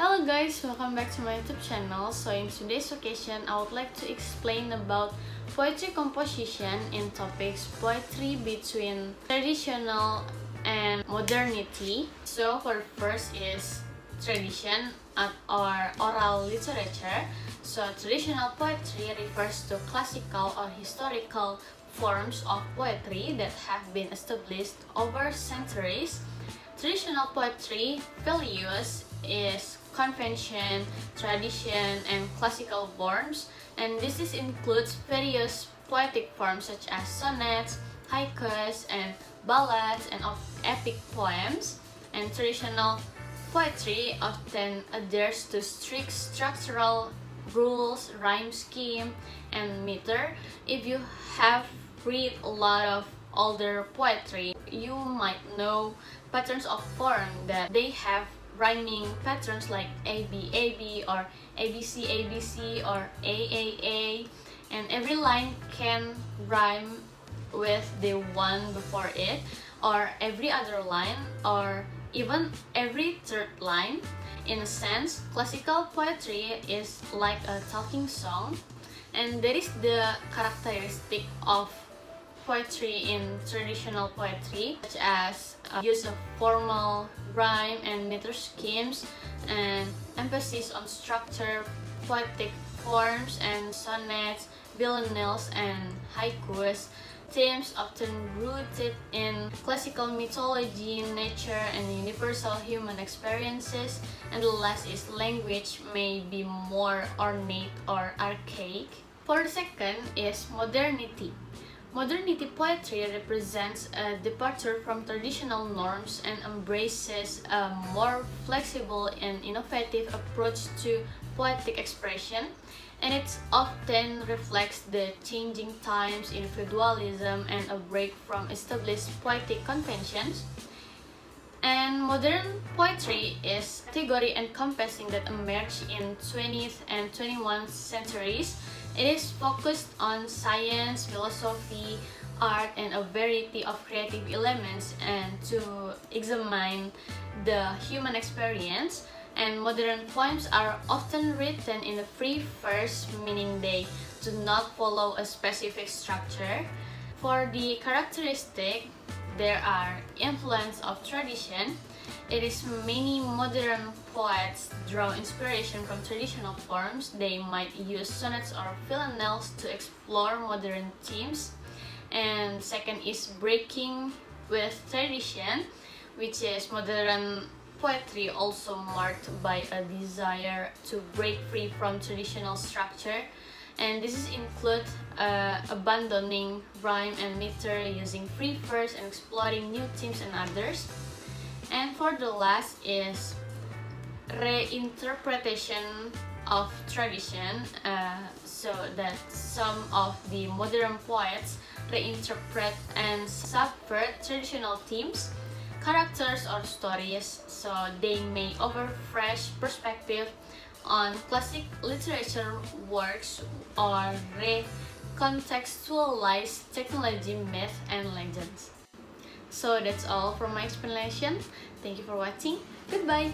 Hello guys, welcome back to my YouTube channel. So in today's occasion, I would like to explain about poetry composition in topics poetry between traditional and modernity. So for first is tradition or oral literature. So traditional poetry refers to classical or historical forms of poetry that have been established over centuries. Traditional poetry values is convention, tradition, and classical forms, and this includes various poetic forms such as sonnets, haikus, and ballads, and of epic poems. And traditional poetry often adheres to strict structural rules, rhyme scheme, and meter. If you have read a lot of older poetry, you might know patterns of form that they have rhyming patterns like ABAB or ABC or AAA, and every line can rhyme with the one before it, or every other line, or even every third line. In a sense, classical poetry is like a talking song, and that is the characteristic of poetry in traditional poetry, such as use of formal rhyme and meter schemes, and emphasis on structure, poetic forms, and sonnets, villanelles, and haikus. Themes often rooted in classical mythology, nature, and universal human experiences. And the last is language may be more ornate or archaic. For the second is modernity. Modernity poetry represents a departure from traditional norms and embraces a more flexible and innovative approach to poetic expression, and it often reflects the changing times, individualism, and a break from established poetic conventions. And modern poetry is a category encompassing that emerged in 20th and 21st centuries. It is focused on science, philosophy, art, and a variety of creative elements, and to examine the human experience. And modern poems are often written in a free verse, meaning they do not follow a specific structure. For the characteristic, there are influence of tradition. It is many modern poets draw inspiration from traditional forms. They might use sonnets or villanelles to explore modern themes. And second is breaking with tradition, which is modern poetry also marked by a desire to break free from traditional structure. And this include abandoning rhyme and meter, using free verse, and exploring new themes and others. And for the last is reinterpretation of tradition, so that some of the modern poets reinterpret and subvert traditional themes, characters, or stories, so they may offer fresh perspective on classic literature works or recontextualize technology, myth, and legends. So that's all from my explanation. Thank you for watching. Goodbye!